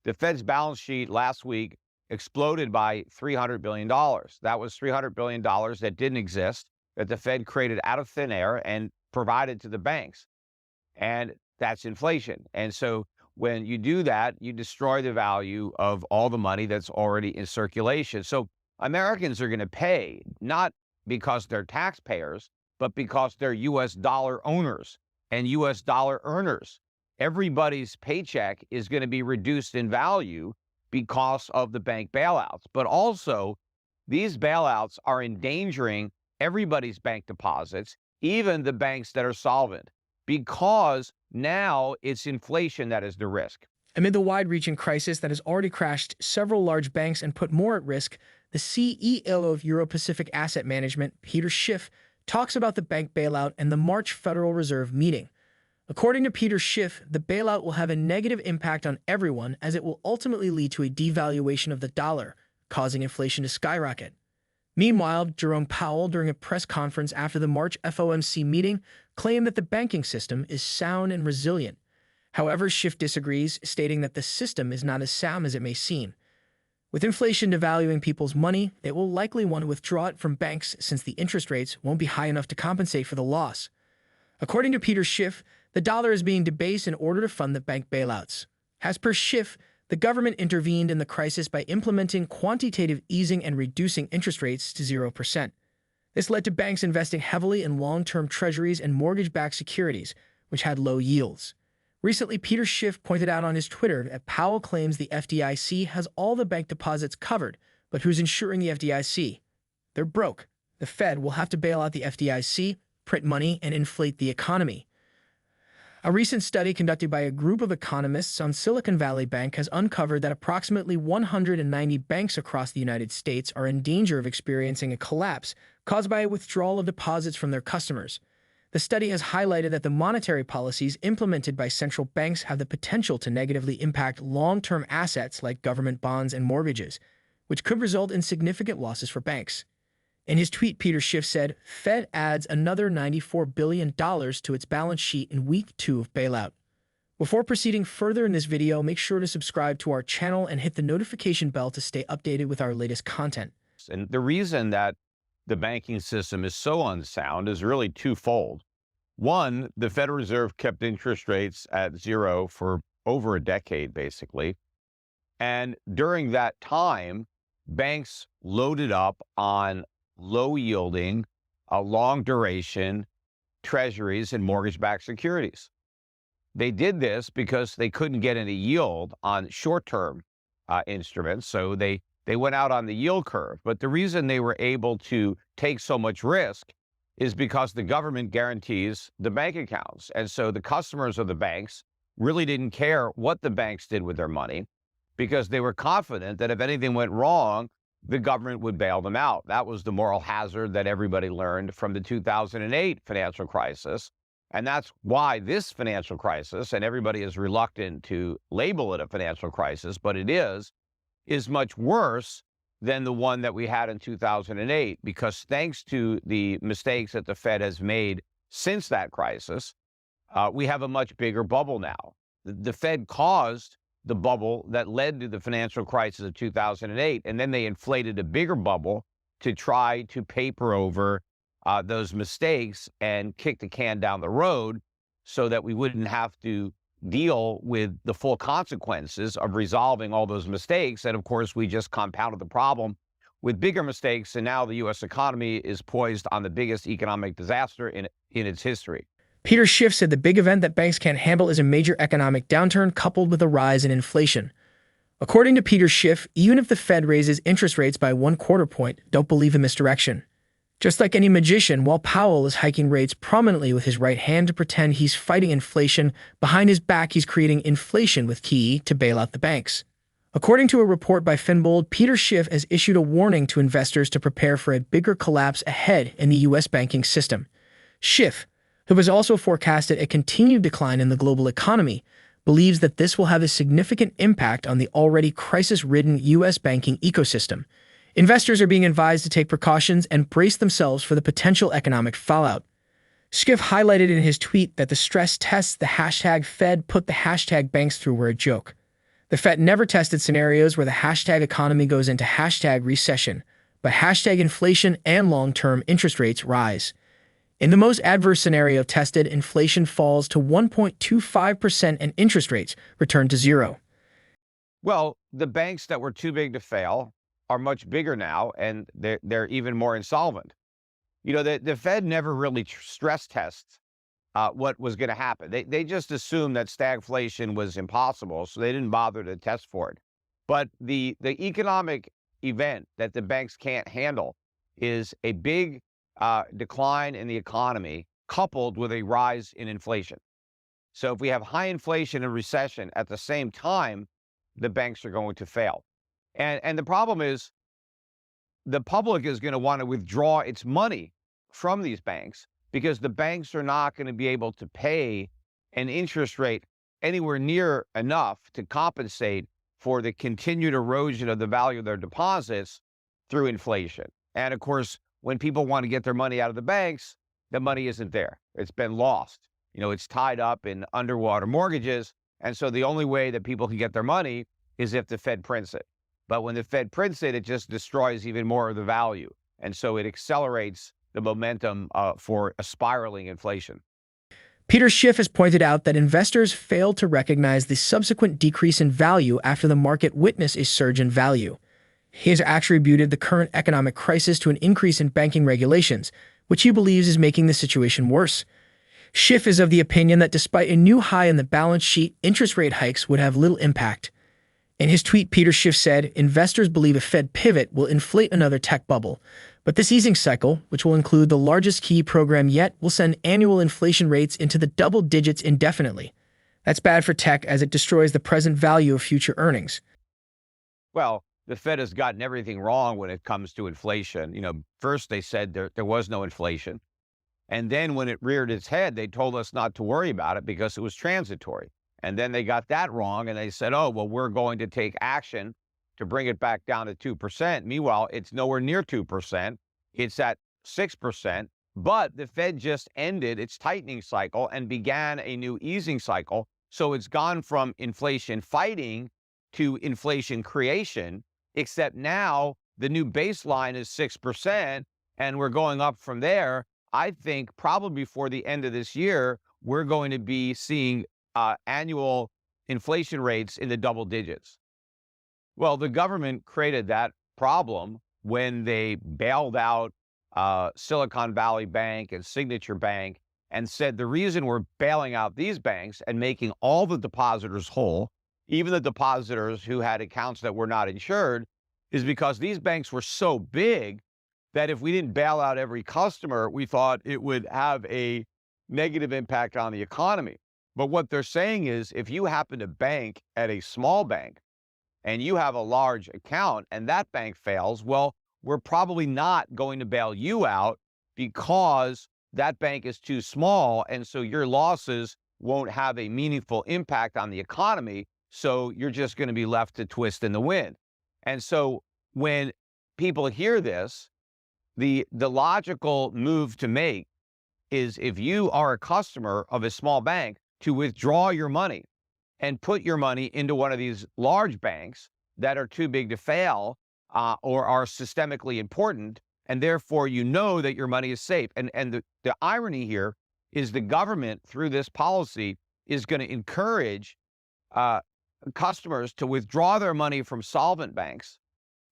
The Fed's balance sheet last week exploded by $300 billion. That was $300 billion that didn't exist, that the Fed created out of thin air and provided to the banks. And that's inflation. And so when you do that, you destroy the value of all the money that's already in circulation. So Americans are going to pay, not because they're taxpayers, but because they're U.S. dollar owners and U.S. dollar earners. Everybody's paycheck is going to be reduced in value because of the bank bailouts. But also, these bailouts are endangering everybody's bank deposits, even the banks that are solvent, because now it's inflation that is the risk. Amid the wide-reaching crisis that has already crashed several large banks and put more at risk, the CEO of Euro-Pacific Asset Management, Peter Schiff, talks about the bank bailout and the March Federal Reserve meeting. According to Peter Schiff, the bailout will have a negative impact on everyone as it will ultimately lead to a devaluation of the dollar, causing inflation to skyrocket. Meanwhile, Jerome Powell, during a press conference after the March FOMC meeting, claimed that the banking system is sound and resilient. However, Schiff disagrees, stating that the system is not as sound as it may seem. With inflation devaluing people's money, they will likely want to withdraw it from banks since the interest rates won't be high enough to compensate for the loss. According to Peter Schiff, the dollar is being debased in order to fund the bank bailouts. As per Schiff, the government intervened in the crisis by implementing quantitative easing and reducing interest rates to 0%. This led to banks investing heavily in long-term treasuries and mortgage-backed securities, which had low yields. Recently, Peter Schiff pointed out on his Twitter that Powell claims the FDIC has all the bank deposits covered, but who's insuring the FDIC? They're broke. The Fed will have to bail out the FDIC, print money, and inflate the economy. A recent study conducted by a group of economists on Silicon Valley Bank has uncovered that approximately 190 banks across the United States are in danger of experiencing a collapse caused by a withdrawal of deposits from their customers. The study has highlighted that the monetary policies implemented by central banks have the potential to negatively impact long-term assets like government bonds and mortgages, which could result in significant losses for banks. In his tweet, Peter Schiff said, Fed adds another $94 billion to its balance sheet in week 2 of bailout. Before proceeding further in this video, make sure to subscribe to our channel and hit the notification bell to stay updated with our latest content. And the reason that the banking system is so unsound is really twofold. One, the Federal Reserve kept interest rates at zero for over a decade, basically. And during that time, banks loaded up on low-yielding, long-duration treasuries and mortgage-backed securities. They did this because they couldn't get any yield on short-term instruments, so they went out on the yield curve. But the reason they were able to take so much risk is because the government guarantees the bank accounts. And so the customers of the banks really didn't care what the banks did with their money because they were confident that if anything went wrong, the government would bail them out. That was the moral hazard that everybody learned from the 2008 financial crisis. And that's why this financial crisis, and everybody is reluctant to label it a financial crisis, but it is much worse than the one that we had in 2008, because thanks to the mistakes that the Fed has made since that crisis, we have a much bigger bubble now. The Fed caused the bubble that led to the financial crisis of 2008, and then they inflated a bigger bubble to try to paper over those mistakes and kick the can down the road so that we wouldn't have to deal with the full consequences of resolving all those mistakes. And of course, we just compounded the problem with bigger mistakes, and now the U.S. economy is poised on the biggest economic disaster in its history. Peter Schiff said the big event that banks can't handle is a major economic downturn coupled with a rise in inflation. According to Peter Schiff, even if the Fed raises interest rates by 1/4 point, don't believe in misdirection. Just like any magician, while Powell is hiking rates prominently with his right hand to pretend he's fighting inflation, behind his back he's creating inflation with QE to bail out the banks. According to a report by Finbold, Peter Schiff has issued a warning to investors to prepare for a bigger collapse ahead in the U.S. banking system. Schiff, who has also forecasted a continued decline in the global economy, believes that this will have a significant impact on the already crisis-ridden U.S. banking ecosystem. Investors are being advised to take precautions and brace themselves for the potential economic fallout. Schiff highlighted in his tweet that the stress tests the hashtag Fed put the hashtag banks through were a joke. The Fed never tested scenarios where the hashtag economy goes into hashtag recession, but hashtag inflation and long-term interest rates rise. In the most adverse scenario tested, inflation falls to 1.25% and interest rates return to zero. Well, the banks that were too big to fail are much bigger now, and they're even more insolvent. The Fed never really stress tests what was going to happen. They just assumed that stagflation was impossible, so they didn't bother to test for it. But the economic event that the banks can't handle is a big decline in the economy coupled with a rise in inflation. So if we have high inflation and recession at the same time, the banks are going to fail. And the problem is the public is going to want to withdraw its money from these banks because the banks are not going to be able to pay an interest rate anywhere near enough to compensate for the continued erosion of the value of their deposits through inflation. And of course, when people want to get their money out of the banks, the money isn't there. It's been lost. It's tied up in underwater mortgages. And so the only way that people can get their money is if the Fed prints it. But when the Fed prints it, it just destroys even more of the value. And so it accelerates the momentum for a spiraling inflation. Peter Schiff has pointed out that investors failed to recognize the subsequent decrease in value after the market witnessed a surge in value. He has attributed the current economic crisis to an increase in banking regulations, which he believes is making the situation worse. Schiff is of the opinion that despite a new high in the balance sheet, interest rate hikes would have little impact. In his tweet, Peter Schiff said, investors believe a Fed pivot will inflate another tech bubble, but this easing cycle, which will include the largest QE program yet, will send annual inflation rates into the double digits indefinitely. That's bad for tech as it destroys the present value of future earnings. Well, the Fed has gotten everything wrong when it comes to inflation. First they said there was no inflation. And then when it reared its head, they told us not to worry about it because it was transitory. And then they got that wrong and they said, oh, well, we're going to take action to bring it back down to 2%. Meanwhile, it's nowhere near 2%. It's at 6%. But the Fed just ended its tightening cycle and began a new easing cycle. So it's gone from inflation fighting to inflation creation, except now the new baseline is 6%, and we're going up from there. I think probably before the end of this year, we're going to be seeing annual inflation rates in the double digits. Well, the government created that problem when they bailed out Silicon Valley Bank and Signature Bank and said the reason we're bailing out these banks and making all the depositors whole, even the depositors who had accounts that were not insured, is because these banks were so big that if we didn't bail out every customer, we thought it would have a negative impact on the economy. But what they're saying is if you happen to bank at a small bank and you have a large account and that bank fails, well, we're probably not going to bail you out because that bank is too small. And so your losses won't have a meaningful impact on the economy. So you're just going to be left to twist in the wind. And so when people hear this, the logical move to make is if you are a customer of a small bank to withdraw your money and put your money into one of these large banks that are too big to fail or are systemically important, and therefore you know that your money is safe. And the irony here is the government, through this policy, is going to encourage customers to withdraw their money from solvent banks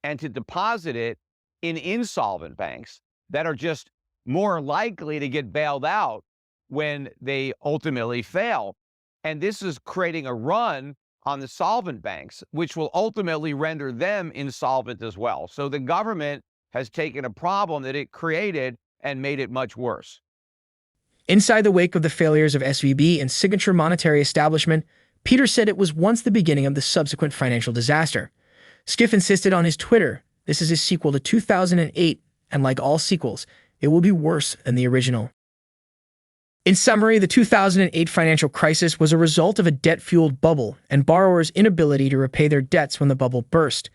and to deposit it in insolvent banks that are just more likely to get bailed out when they ultimately fail. And this is creating a run on the solvent banks, which will ultimately render them insolvent as well. So the government has taken a problem that it created and made it much worse. Inside the wake of the failures of SVB and Signature Monetary Establishment, Peter said it was once the beginning of the subsequent financial disaster. Schiff insisted on his Twitter, this is a sequel to 2008, and like all sequels, it will be worse than the original. In summary, the 2008 financial crisis was a result of a debt-fueled bubble and borrowers' inability to repay their debts when the bubble burst.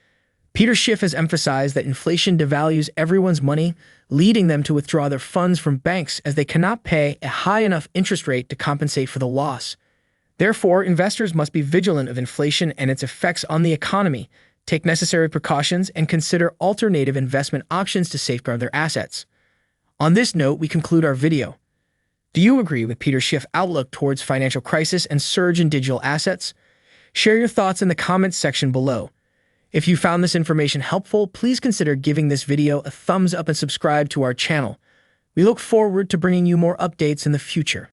Peter Schiff has emphasized that inflation devalues everyone's money, leading them to withdraw their funds from banks as they cannot pay a high enough interest rate to compensate for the loss. Therefore, investors must be vigilant of inflation and its effects on the economy, take necessary precautions, and consider alternative investment options to safeguard their assets. On this note, we conclude our video. Do you agree with Peter Schiff's outlook towards financial crisis and surge in digital assets? Share your thoughts in the comments section below. If you found this information helpful, please consider giving this video a thumbs up and subscribe to our channel. We look forward to bringing you more updates in the future.